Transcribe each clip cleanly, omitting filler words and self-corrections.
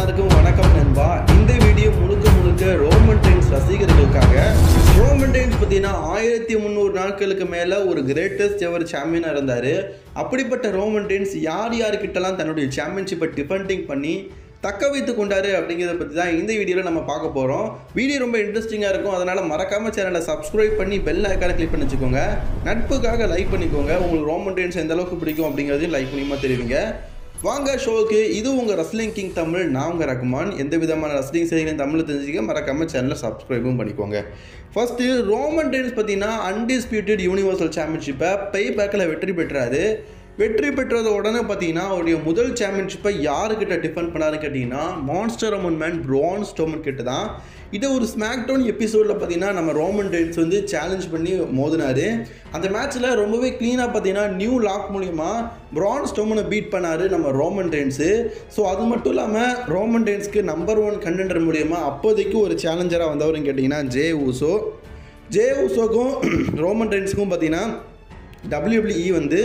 எல்லாருக்கும் வணக்கம் நண்பா. இந்த வீடியோ முழுக்க ரோமன் ரெயின்ஸ் ரசிகர்களுக்காக. ரோமன் ரெயின்ஸ் பார்த்தீங்கன்னா 1300 நாட்களுக்கு மேலே ஒரு கிரேட்டஸ்ட் எவர் சாம்பியனாக இருந்தார். அப்படிப்பட்ட ரோமன் ரெயின்ஸ் யார்கிட்டலாம் தன்னுடைய சாம்பியன்ஷிப்பை டிஃபெண்டிங் பண்ணி தக்க வைத்து கொண்டாரு அப்படிங்கிறத பற்றி தான் இந்த வீடியோவில் நம்ம பார்க்க போகிறோம். வீடியோ ரொம்ப இன்ட்ரெஸ்டிங்காக இருக்கும். அதனால் மறக்காமல் சேனலை சப்ஸ்கிரைப் பண்ணி பெல் ஐக்கானை கிளிக் பண்ணி வச்சுக்கோங்க. நட்புக்காக லைக் பண்ணிக்கோங்க. உங்களுக்கு ரோமன் ரெயின்ஸ் எந்த அளவுக்கு பிடிக்கும் அப்படிங்கிறதையும் லைக் பண்ணியுமா தெரிவிங்க. வாங்க ஷோவுக்கு. இது உங்கள் ரஸ்லிங் கிங் தமிழ். நான் உங்கள் ரகுமான். எந்த விதமான ரஸ்லிங் செய்திகளையும் தமிழில் தெரிஞ்சுக்க மறக்காமல் சேனலை சப்ஸ்கிரைபும் பண்ணிக்கோங்க. ஃபர்ஸ்ட்டு ரோமன் ரெயின்ஸ் பார்த்தீங்கன்னா அன்டிஸ்பியூட்டட் யூனிவர்சல் சாம்பியன்ஷிப்பை பேக்கில் வெற்றி பெற்றாரு. வெற்றி பெற்றது உடனே பார்த்தீங்கன்னா அவருடைய முதல் சாம்பியன்ஷிப்பை யாருக்கிட்ட டிஃபெண்ட் பண்ணாருன்னு கேட்டிங்கன்னா மான்ஸ்டர் அமன் மேன் பிரான் ஸ்ட்ரோமன் கிட்ட தான். இதை ஒரு ஸ்மாக் டவுன் எபிசோடில் பார்த்தீங்கன்னா நம்ம ரோமன் ரெயின்ஸ் வந்து சேலஞ்ச் பண்ணி மோதினார். அந்த மேட்ச்சில் ரொம்பவே க்ளீனாக பார்த்தீங்கன்னா நியூ லாக் மூலிமா பிரான் ஸ்ட்ரோமனை பீட் பண்ணார் நம்ம ரோமன் ரெயின்ஸு. ஸோ அது மட்டும் இல்லாமல் ரோமன் ரெயின்ஸ்க்கு நம்பர் 1 கண்டெண்டர் மூலிமா அப்போதைக்கு ஒரு சேலஞ்சராக வந்தவருன்னு கேட்டிங்கன்னா ஜே ஊசோக்கும் ரோமன் ரெயின்ஸுக்கும் பார்த்தீங்கன்னா WWE வந்து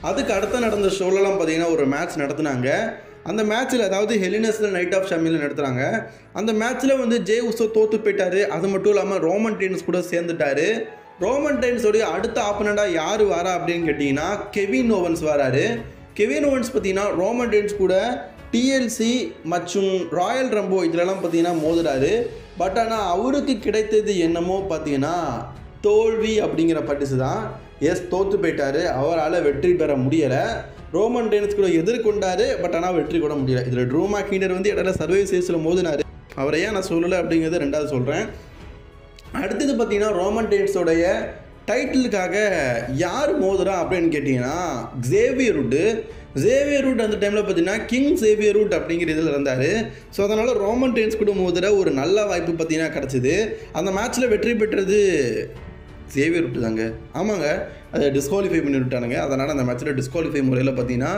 அதுக்கு அடுத்த நடந்த ஷோலெலாம் பார்த்தீங்கன்னா ஒரு மேட்ச் நடத்துனாங்க. அந்த மேட்ச்சில் அதாவது ஹெலினஸில் நைட் ஆஃப் சாம்பியனில் நடத்துகிறாங்க. அந்த மேட்ச்சில் வந்து ஜே ஊசோ தோற்று போயிட்டார். அது மட்டும் இல்லாமல் ரோமன் ரெயின்ஸ் கூட சேர்ந்துட்டார். ரோமன் ரெயின்ஸோடைய அடுத்த ஆப்பனண்டாக யார் வரா அப்படின்னு கேட்டிங்கன்னா கெவின் ஓவன்ஸ் வராரு. கெவின் ஓவன்ஸ் பார்த்தீங்கன்னா ரோமன் ரெயின்ஸ் கூட டிஎல்சி மற்றும் ராயல் ரம்போ இதிலெல்லாம் பார்த்தீங்கன்னா மோதுறாரு. பட் ஆனால் அவருக்கு கிடைத்தது என்னமோ பார்த்தீங்கன்னா தோல்வி அப்படிங்கிற பரிசு தான். தோற்று போயிட்டார். அவரால் வெற்றி பெற முடியலை. ரோமன் ரெயின்ஸ் கூட எதிர்கொண்டார். பட் ஆனால் வெற்றி கூட முடியலை. இதில் ட்ரூ மேக்கினர் வந்து இடையில சர்வே சீரிஸில் மோதினார். அவரை ஏன் நான் சொல்லலை அப்படிங்கிறது ரெண்டாவது சொல்கிறேன். அடுத்தது பார்த்தீங்கன்னா ரோமன் ரெயின்ஸோடைய டைட்டிலுக்காக யார் மோதுறா அப்படின்னு கேட்டிங்கன்னா ஜேவியர் ரூட் அந்த டைமில் பார்த்தீங்கன்னா கிங் ஜேவியர் ரூட் அப்படிங்கிற இதில் இருந்தார். ஸோ அதனால் ரோமன் ரெயின்ஸ் கூட மோதுற ஒரு நல்ல வாய்ப்பு பார்த்தீங்கன்னா கிடச்சிது. அந்த மேட்ச்சில் வெற்றி பெற்றது ஜேவியர் ரூட் தாங்க. ஆமாங்க, அதை டிஸ்குவாலிஃபை பண்ணி விட்டானுங்க. அதனால் அந்த மேட்ச்சில் டிஸ்குவாலிஃபை முறையில் பார்த்தீங்கன்னா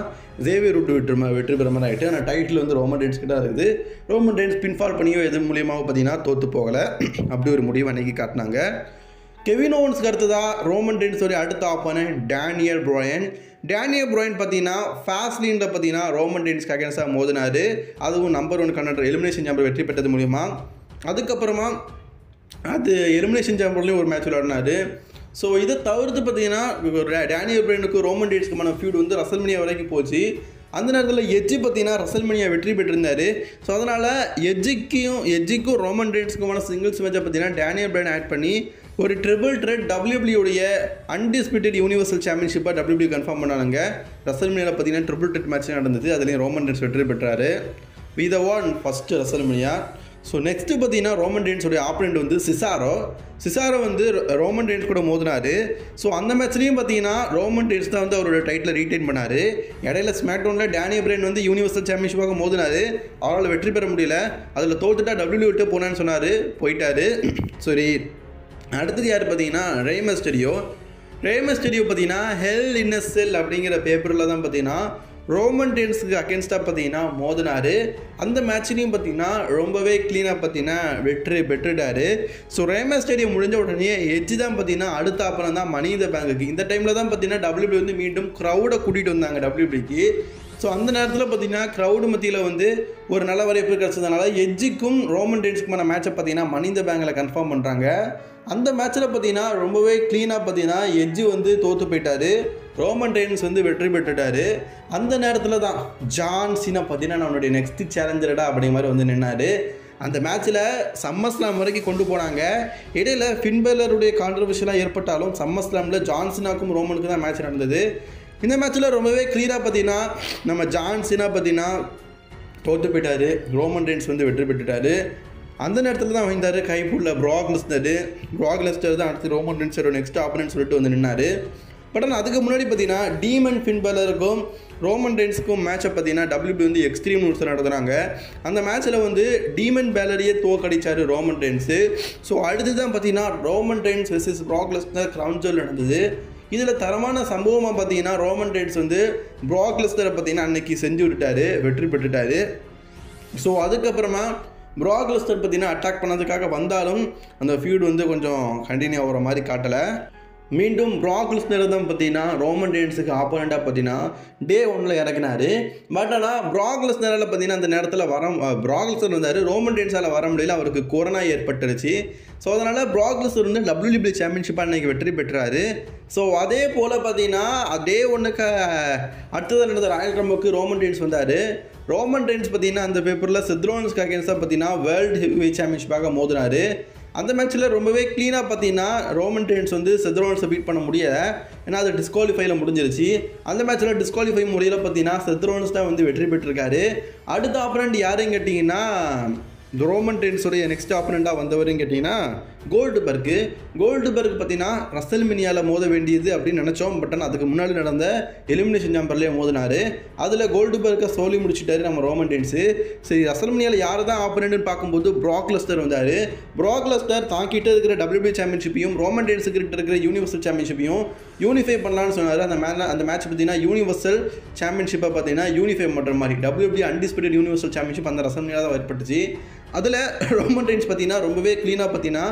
ஜேவியர் ரூட் வெற்றி பெற மாதிரி ஆகிட்டு. ஆனால் டைட்டில் வந்து ரோமன் ரெயின்ஸ் கிட்ட இருக்குது. ரோமன் ரெயின்ஸ் பின்ஃபால் பண்ணியோ எது மூலியமாக பார்த்தீங்கன்னா தோற்று போகலை. அப்படி ஒரு முடிவு அன்றைக்கி காட்டினாங்க. கெவின் ஓவன்ஸ்க்கு அடுத்ததாக ரோமன் ரெயின்ஸோடைய அடுத்த ஆப்போனன்ட் டேனியல் பிராயன் பார்த்தீங்கன்னா ஃபாஸ்ட்லீனில் பார்த்தீங்கன்னா ரோமன் ரெயின்ஸ்க்கு அகேன்ஸ்டாக மோதினார். அதுவும் நம்பர் 1 கண்டெண்டர் எலிமினேஷன் சாம்பியன் வெற்றி பெற்றது மூலிமா. அதுக்கப்புறமா அது எலிமினேஷன் சாம்பியன்லேயும் ஒரு மேட்ச் விளையாடினார். ஸோ இதை தவிர்த்து பார்த்தீங்கன்னா டேனியல் பிராயனுக்கும் ரோமன் ரெயின்ஸ்க்குமான ஃபியூட் வந்து ரசல்மேனியா வரைக்கும் போச்சு. அந்த நேரத்தில் எட்ஜி பார்த்தீங்கன்னா ரசல்மேனியா வெற்றி பெற்றிருந்தார். ஸோ அதனால் எட்ஜிக்கும் ரோமன் ரெயின்ஸ்க்குமான சிங்கிள்ஸ் மேட்சை பார்த்தீங்கன்னா டேனியல் பிராயன் ஆட் பண்ணி ஒரு triple threat WWE undisputed universal சாம்பியன்ஷிப்பாக WWE கன்ஃபார்ம் பண்ணாங்க. ரசல்மேனியாவில் பார்த்தீங்கன்னா ட்ரிபிள் த்ரெட் மேட்ச் நடந்தது. அதுலேயும் ரோமன் ரெயின்ஸ் வெற்றி பெற்றார். வி the one first WrestleMania. So next பார்த்தீங்கன்னா ரோமன் ரெயின்ஸோடைய ஆப்பனண்ட் வந்து சிசாரோ வந்து ரோமன் ரெயின்ஸ் கூட மோதினார். ஸோ அந்த மேட்ச்லேயும் பார்த்தீங்கன்னா ரோமன் ரெயின்ஸ் தான் வந்து அவரோட டைட்டில் ரீட்டைன் பண்ணார். இடையில ஸ்மாக் டவுனில் டேனியல் பிராயன் வந்து யூனிவர்சல் சாம்பியன்ஷிப்பாக மோதினார். அவரால் வெற்றி பெற முடியல. அதில் தோத்துட்டா WWE விட்டு போனான்னு சொன்னார். போயிட்டார். சரி, அடுத்தது யார் பார்த்தீங்கன்னா ரேமஸ்டெரியோ பார்த்தீங்கன்னா ஹெல் இன் எ செல் அப்படிங்கிற பேப்பரில் தான் பார்த்தீங்கன்னா ரோமன் ரெயின்ஸுக்கு அகேன்ஸ்டாக பார்த்தீங்கன்னா மோதினார். அந்த மேட்ச்லேயும் பார்த்தீங்கன்னா ரொம்பவே க்ளீனாக பார்த்தீங்கன்னா வெற்றி பெற்றுட்டார். ஸோ ரேமஸ்டெரியோ முடிஞ்ச உடனே எட்ஜ் தான் பார்த்தீங்கன்னா அடுத்த ஆப்பனம் தான் மணி இந்த பேங்குக்கு. இந்த டைமில் தான் பார்த்தீங்கன்னா WWE வந்து மீண்டும் க்ரௌடை கூட்டிகிட்டு வந்தாங்க WWEக்கு. ஸோ அந்த நேரத்தில் பார்த்தீங்கன்னா க்ரௌடு மத்தியில் வந்து ஒரு நல்ல வரவேற்பு கிடச்சதுனால எட்ஜுக்கும் ரோமன் ரெயின்ஸுக்குமான மேட்சை பார்த்தீங்கன்னா மணி இந்த பேங்கில் கன்ஃபார்ம் பண்ணுறாங்க. அந்த மேட்ச்சில் பார்த்தீங்கன்னா ரொம்பவே க்ளீனாக பார்த்தீங்கன்னா எட்ஜு வந்து தோற்று போயிட்டார். ரோமன் ரெயின்ஸ் வந்து வெற்றி பெற்றுட்டார். அந்த நேரத்தில் தான் ஜான் சீனா பார்த்தீங்கன்னா நம்மளுடைய நெக்ஸ்ட் சேலஞ்சரடா அப்படிங்கிற மாதிரி வந்து நின்னார். அந்த மேட்ச்சில் சம்மர்ஸ்லாம் வரைக்கும் கொண்டு போனாங்க. இடையில ஃபின்பேலருடைய கான்ட்ரவர்ஷியலாக ஏற்பட்டாலும் சம்மர்ஸ்லாமில் ஜான் சீனாக்கும் ரோமனுக்கு தான் மேட்ச் நடந்தது. இந்த மேட்ச்சில் ரொம்பவே கிளியராக பார்த்தீங்கன்னா நம்ம ஜான் சீனா பார்த்தீங்கன்னா தோற்று போயிட்டார். ரோமன் ரெயின்ஸ் வந்து வெற்றி பெற்றுட்டார். அந்த நேரத்தில் தான் வந்தார் கைப்புள்ள ப்ராக் லெஸ்னர் தான் அடுத்து ரோமன் ரெயின்ஸோட நெக்ஸ்ட் ஆப்பனன்ட் சொல்லிட்டு வந்து நின்னார். பட் ஆனால் அதுக்கு முன்னாடி பார்த்தீங்கன்னா டீமன் ஃபின்பேலருக்கும் ரோமன் ரெயின்ஸுக்கும் மேட்சை பார்த்தீங்கன்னா WWE வந்து எக்ஸ்ட்ரீம் ரூல்ஸ் நடத்துகிறாங்க. அந்த மேட்ச்சில் வந்து டீமன் பேலரையே தோக்கடிச்சார் ரோமன் ரெயின்ஸு. ஸோ அடுத்து தான் பார்த்தீங்கன்னா Roman Reigns versus Brock Lesnar Crown Jewel நடந்தது. இதில் தரமான சம்பவமாக பார்த்தீங்கன்னா ரோமன் ரெயின்ஸ் வந்து ப்ராக் லெஸ்னரை பார்த்தீங்கன்னா அன்னைக்கு செஞ்சு விட்டுட்டார், வெற்றி பெற்றுட்டார். ஸோ அதுக்கப்புறமா ப்ராக் லெஸ்னர் பார்த்தீங்கன்னா அட்டாக் பண்ணதுக்காக வந்தாலும் அந்த ஃபியூட் வந்து கொஞ்சம் கண்டினியூ ஆகிற மாதிரி காட்டலை. மீண்டும் ப்ராக் லெஸ்னர் தான் பார்த்தீங்கன்னா ரோமன் ரெயின்ஸுக்கு ஆப்போனண்ட்டாக பார்த்தீங்கன்னா டே 1 இறக்குனாரு. பட் ஆனால் ப்ராக் லெஸ்னரால் பார்த்தீங்கன்னா அந்த நேரத்தில் ப்ராக் லெஸ்னர் வந்தார், ரோமன் ரெயின்ஸால் வர முடியல, அவருக்கு கொரோனா ஏற்பட்டுருச்சு. ஸோ அதனால் ப்ராக் லெஸ்னர் வந்து WWE சாம்பியன்ஷிப்பாக இன்றைக்கி வெற்றி பெற்றார். ஸோ அதே போல் பார்த்தீங்கன்னா டே 1க்கு அடுத்தது நடந்த ராயல் ரம்பிளுக்கு ரோமன் ரெயின்ஸ் வந்தார். ரோமன் ரெயின்ஸ் பார்த்தீங்கன்னா அந்த பேப்பரில் செத் ரோலன்ஸ்க்கு அகேன்ஸ்டாக பார்த்தீங்கன்னா வேர்ல்டு ஹெவிவெயிட் சாம்பியன்ஷிப்பாக மோதினார். அந்த மேட்ச்சில் ரொம்பவே க்ளீனாக பார்த்தீங்கன்னா ரோமன் ரெயின்ஸ் வந்து செத் ரோலன்ஸை பீட் பண்ண முடியலை, ஏன்னா அது டிஸ்குவாலிஃபைல முடிஞ்சிருச்சு. அந்த மேட்ச்சில் டிஸ்குவாலிஃபை முறையில் பார்த்தீங்கன்னா செத் ரோலன்ஸ் தான் வந்து வெற்றி பெற்றிருக்காரு. அடுத்த ஆப்பனண்ட் யாருன்னு கேட்டிங்கன்னா ரோமன் ரெயின்ஸோடைய நெக்ஸ்ட் ஆப்பனண்ட்டாக வந்தவருன்னு கேட்டிங்கன்னா கோல்டுபர்க் பார்த்தீங்கன்னா ரசல்மேனியாவில் மோத வேண்டியது அப்படின்னு நினச்சோம். பட் ஆனால் அதுக்கு முன்னாடி நடந்த எலிமினேஷன் சாம்பர்லேயே மோதினார். அதில் கோல்டுபர்க்கை சொல்லி முடிச்சுட்டாரு நம்ம ரோமன் ரெயின்ஸு. சரி, ரசல்மேனியாவில் யார் தான் ஆப்பனண்ட்னு பார்க்கும்போது ப்ராக் லெஸ்னர் வந்தார். ப்ராக் லெஸ்னர் தாக்கிட்டு இருக்கிற WWE சாம்பியன்ஷிப்பையும் ரோமன் ரெயின்ஸுக்கு இருக்கிற யூனிவர்சல் சாம்பியன்ஷிப்பையும் யூனிஃபை பண்ணலான்னு சொன்னார். அந்த மேட்ச் பார்த்தீங்கன்னா யூனிவர்சல் சாம்பியன்ஷிப்பை பார்த்தீங்கன்னா யூனிஃபை பண்ணுற மாதிரி WWE அன்டிஸ்பியூட்டட் யூனிவர்சல் சாம்பியன்ஷிப் அந்த ரசல்மேனியாவில் தான் ஏற்பட்டுச்சு. அதில் ரோமன் ரெயின்ஸ் பார்த்தீங்கன்னா ரொம்பவே க்ளீனாக பார்த்தீங்கன்னா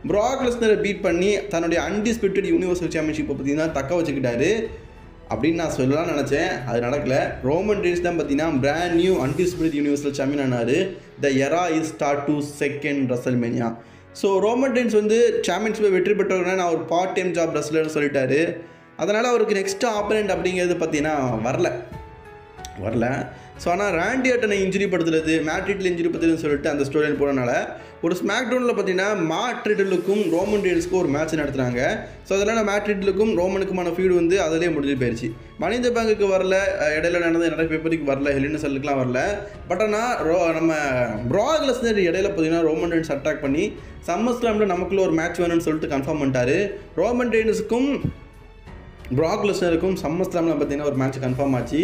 ப்ராக் லெஸ்னரை பீட் பண்ணி தன்னுடைய அன்டிஸ்பியூட்டட் யூனிவர்சல் சாம்பியன்ஷிப்பை பார்த்தீங்கன்னா தக்க வச்சுக்கிட்டாரு அப்படின்னு நான் சொல்லலாம்னு நினச்சேன். அது நடக்கலை. ரோமன் ரெயின்ஸ் தான் பார்த்தீங்கன்னா brand new undisputed universal champion ஆனார். The era is start to second WrestleMania. So Roman Reigns வந்து சாம்பியன்ஷிப்பை வெற்றி பெற்றவர்னா நான் ஒரு பார்ட் டைம் ஜாப் ரெஸ்லர்னு சொல்லிட்டாரு. அதனால் அவருக்கு நெக்ஸ்ட் ஆப்பனண்ட் அப்படிங்கிறது பார்த்தீங்கன்னா வரல. ஸோ ஆனால் ராண்டி ஆர்டனை இன்ஜுரி படுத்துறது, மேட் ரிடில் இன்ஜுரி படுத்துறதுன்னு சொல்லிட்டு அந்த ஸ்டோரி போனனால ஒரு ஸ்மாக் டவுனில் பார்த்தீங்கன்னா மேட் ரிடிலுக்கும் ரோமன் ரெயின்ஸ்க்கும் ஒரு மேட்ச் நடத்துகிறாங்க. ஸோ அதனால் மேட் ரிடிலுக்கும் ரோமனுக்குமான ஃபீடு வந்து அதிலே முடிஞ்சு போயிடுச்சு. மணி இந்த பேங்குக்கு வரல, இடையில நடந்த நிறைய பேப்பருக்கு வரல, ஹெலின செல்லுக்குலாம் வரல. பட் ஆனால் நம்ம ப்ராக் லெஸ்னர் இடையில பார்த்தீங்கன்னா ரோமன் ரெயின்ஸ் அட்டாக் பண்ணி சம்மர் ஸ்லாமில் நமக்குள்ள ஒரு மேட்ச் வேணும்னு சொல்லிட்டு கன்ஃபார்ம் பண்ணிட்டாரு. ரோமன் ரெயின்ஸுக்கும் ப்ராக் லெஸ்னருக்கும் சம்மர் ஸ்லாமில் பார்த்தீங்கன்னா ஒரு மேட்ச் கன்ஃபார்ம் ஆச்சு.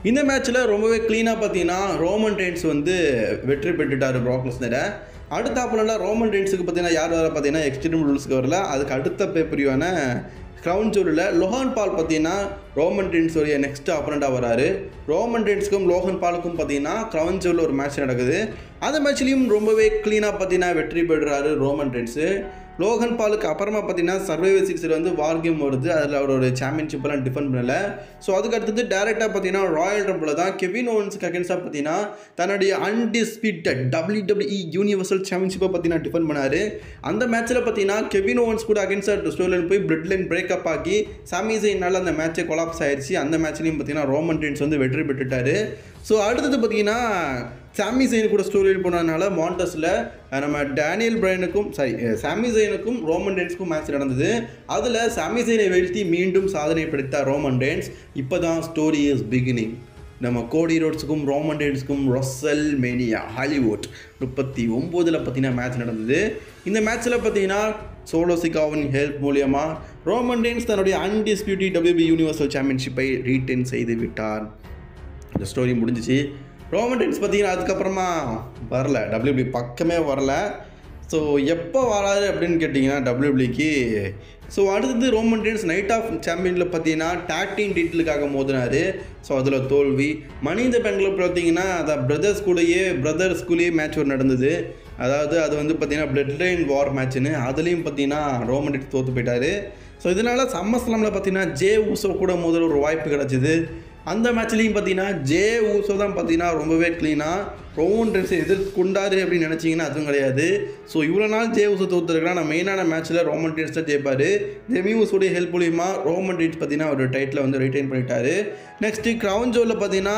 இந்த மேட்ச்சில் ரொம்பவே க்ளீனாக பார்த்தீங்கன்னா ரோமன் ரெயின்ஸ் வந்து வெற்றி பெற்றுட்டார் ப்ராக் லெஸ்னரை. அடுத்த ஆப்பனண்ட்டாக ரோமன் ரெயின்ஸுக்கு பார்த்தீங்கன்னா யார் வர பார்த்தீங்கன்னா எக்ஸ்ட்ரீம் ரூல்ஸ்க்கு வரல. அதுக்கு அடுத்த பேப்பரியான க்ரௌன் ஜூவலில் லோகன் பால் பார்த்தீங்கன்னா ரோமன் ரெயின்ஸோடைய நெக்ஸ்ட் ஆப்பனண்ட்டாக வராரு. ரோமன் ரெயின்ஸுக்கும் லோகன் பாலுக்கும் பார்த்தீங்கன்னா க்ரௌன் ஜூவலில் ஒரு மேட்ச் நடக்குது. அந்த மேட்ச்லேயும் ரொம்பவே க்ளீனாக பார்த்தீங்கன்னா வெற்றி பெறுறாரு ரோமன் ரெயின்ஸு. லோகன் பாலுக்கு அப்புறமா பார்த்தீங்கன்னா சர்வைவர் சீரிஸில் வந்து வார் கேம் வருது, அதில் அவரோட சாம்பியன்ஷிப்பெல்லாம் டிஃபெண்ட் பண்ணலை. ஸோ அதுக்கு அடுத்தது டேரெக்டாக பார்த்தீங்கன்னா ராயல் ரம்பிளில் தான் கெவின் ஓவன்ஸுக்கு அகேன்ஸ்டாக பார்த்தீங்கன்னா தன்னுடைய அன்டிஸ்பியூட்டட் WWE யூனிவர்சல் சாம்பியன்ஷிப்பை பார்த்தீங்கன்னா டிஃபெண்ட் பண்ணார். அந்த மேட்ச்சில் பார்த்தீங்கன்னா கெவின் ஓவன்ஸ் கூட அகேன்ஸ்டாக ஸ்டோரியில் போய் பிளட் லைன் பிரேக்கப் ஆகி சாமி ஜெயினால் அந்த மேட்சை கொலாப்ஸ் ஆயிடுச்சு. அந்த மேட்ச்லேயும் பார்த்தீங்கன்னா ரோமன் ரெயின்ஸ் வந்து வெற்றி பெற்றுட்டார். ஸோ அடுத்தது பார்த்தீங்கன்னா சாமி ஜெயின் கூட ஸ்டோரியில் போனதுனால மாண்டஸில் நம்ம டேனியல் பிரைனுக்கும் சாமி ஜெயினுக்கும் ரோமன் ரெயின்ஸ்க்கும் மேட்ச் நடந்தது. அதில் சாமி ஜெயினை வீழ்த்தி மீண்டும் சாதனை படைத்தார் ரோமன் ரெயின்ஸ். இப்போ தான் ஸ்டோரி இஸ் பிகினிங். நம்ம கோடி ரோட்ஸுக்கும் ரோமன் ரெயின்ஸுக்கும் ரசல்மேனியா ஹாலிவுட் 39 பார்த்தீங்கன்னா மேட்ச் நடந்தது. இந்த மேட்ச்சில் பார்த்தீங்கன்னா சோலோ சிகாவின் ஹெல்ப் மூலியமாக ரோமன் ரெயின்ஸ் தன்னுடைய அன்டிஸ்பியூட்டட் WWE யூனிவர்சல் சாம்பியன்ஷிப்பை ரீட்டைன் செய்து விட்டார். இந்த ஸ்டோரி முடிஞ்சிச்சு. ரோமன் ரெயின்ஸ் பார்த்தீங்கன்னா அதுக்கப்புறமா வரல, WWE பக்கமே வரல. ஸோ எப்போ வராது அப்படின்னு கேட்டிங்கன்னா WWEக்கு ஸோ அடுத்தது ரோமன் ரெயின்ஸ் நைட் ஆஃப் சாம்பியனில் பார்த்தீங்கன்னா டாக் டீம் டைட்டிலுக்காக மோதினார். ஸோ அதில் தோல்வி. மணி இந்த பேங்கில் பார்த்தீங்கன்னா அதை பிரதர்ஸ்குள்ளேயே மேட்ச் ஒரு நடந்தது. அதாவது அது வந்து பார்த்தீங்கன்னா பிளட் லைன் வார் மேட்ச்னு, அதுலேயும் பார்த்தீங்கன்னா ரோமன் ரெயின்ஸ் தோற்று போயிட்டார். ஸோ இதனால் சம்மர் ஸ்லாமில் பார்த்தீங்கன்னா ஜே ஊசோ கூட முதல்ல ஒரு வாய்ப்பு கிடச்சிது. அந்த மேட்ச்லேயும் பார்த்தீங்கன்னா ஜே ஊசோ தான் பார்த்தீங்கன்னா ரொம்பவே க்ளீனாக ரோமன் ரெயின்ஸை எதிர்கொண்டாரு அப்படின்னு நினச்சிங்கன்னா அதுவும் கிடையாது. ஸோ இவ்வளோ நாள் ஜே ஊசோ தோற்றுருக்கலாம். நான் மெயினான மேட்ச்சில் ரோமன் ரெயின்ஸ் தான் ஜெயிப்பார். ஜெமி ஊசோடைய ஹெல்ப் மூலிமா ரோமன் ரெயின்ஸ் பார்த்தீங்கன்னா ஒரு டைட்டில் வந்து ரிட்டைன் பண்ணிட்டாரு. நெக்ஸ்ட்டு க்ரௌன் ஜூவலில் பார்த்தீங்கன்னா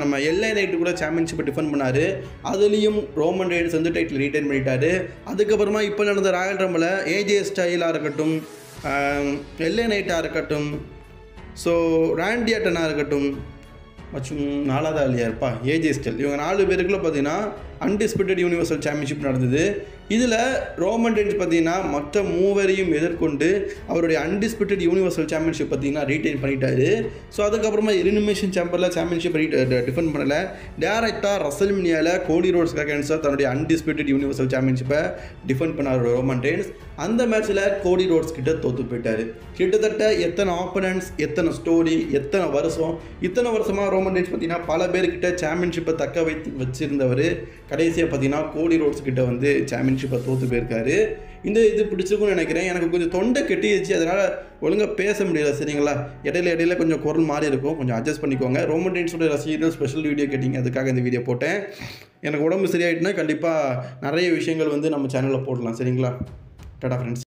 நம்ம LA Knight கூட சாம்பியன்ஷிப்பை டிஃபெண்ட் பண்ணார். அதுலேயும் ரோமன் ரெயின்ஸ் வந்து டைட்டில் ரிட்டைன் பண்ணிட்டார். அதுக்கப்புறமா இப்போ நடந்த ராயல் ரம்பில் AJ ஸ்டைலாக இருக்கட்டும், LA Knight இருக்கட்டும், ஸோ ராண்டி ஆர்டனாக இருக்கட்டும், மற்றும் 4வது ஆளியாக இருப்பா AJ ஸ்டைல், இவங்க 4 பேருக்குள்ள பார்த்தீங்கன்னா அன்டிஸ்பியூட்டட் யூனிவர்சல் சாம்பியன்ஷிப் நடந்தது. இதில் ரோமன் ரெயின்ஸ் பார்த்தீங்கன்னா மற்ற மூவரையும் எதிர்கொண்டு அவருடைய அன்டிஸ்பியூட்டட் யூனிவர்சல் சாம்பியன்ஷிப் பார்த்தீங்கன்னா ரீட்டைன் பண்ணிட்டாரு. ஸோ அதுக்கப்புறமா எலிமினேஷன் சாம்பரில் சாம்பியன்ஷிப் டிஃபெண்ட் பண்ணலை. டேரெக்டாக ரசல்மேனியாவில் கோடி ரோட்ஸ்க்கு அகேன்ஸ்டாக தன்னுடைய அன்டிஸ்பியூட்டட் யூனிவர்சல் சாம்பியன்ஷிப்பை டிஃபெண்ட் பண்ணார் ரோமன் ரெயின்ஸ். அந்த மேட்ச்சில் கோடி ரோட்ஸ் கிட்ட தோற்று போயிட்டார். கிட்டத்தட்ட எத்தனை ஆப்பனன்ட்ஸ், எத்தனை ஸ்டோரி, இத்தனை வருஷமாக ரோமன் ரெயின்ஸ் பார்த்தீங்கன்னா பல பேர்கிட்ட சாம்பியன்ஷிப்பை தக்க வச்சிருந்தவர் கடைசியாக பார்த்தீங்கன்னா கோடி ரோட்ஸ் கிட்ட வந்து சாம்பியன்ஷிப் சாம்பியன்ஷிப்பை தோற்று போயிருக்காரு. இந்த இது பிடிச்சிருக்குன்னு நினைக்கிறேன். எனக்கு கொஞ்சம் தொண்டை கெட்டிடுச்சு, அதனால் ஒழுங்காக பேச முடியல. சரிங்களா, இடையில கொஞ்சம் குரல் மாறி இருக்கும், கொஞ்சம் அட்ஜஸ்ட் பண்ணிக்கோங்க. ரோமன் ரெயின்ஸோட ரசிகர்கள் ஸ்பெஷல் வீடியோ கேட்டிங்க, அதுக்காக இந்த வீடியோ போட்டேன். எனக்கு உடம்பு சரியாயிட்டுனா கண்டிப்பாக நிறைய விஷயங்கள் வந்து நம்ம சேனலில் போடலாம். சரிங்களா, டாடா ஃப்ரெண்ட்ஸ்.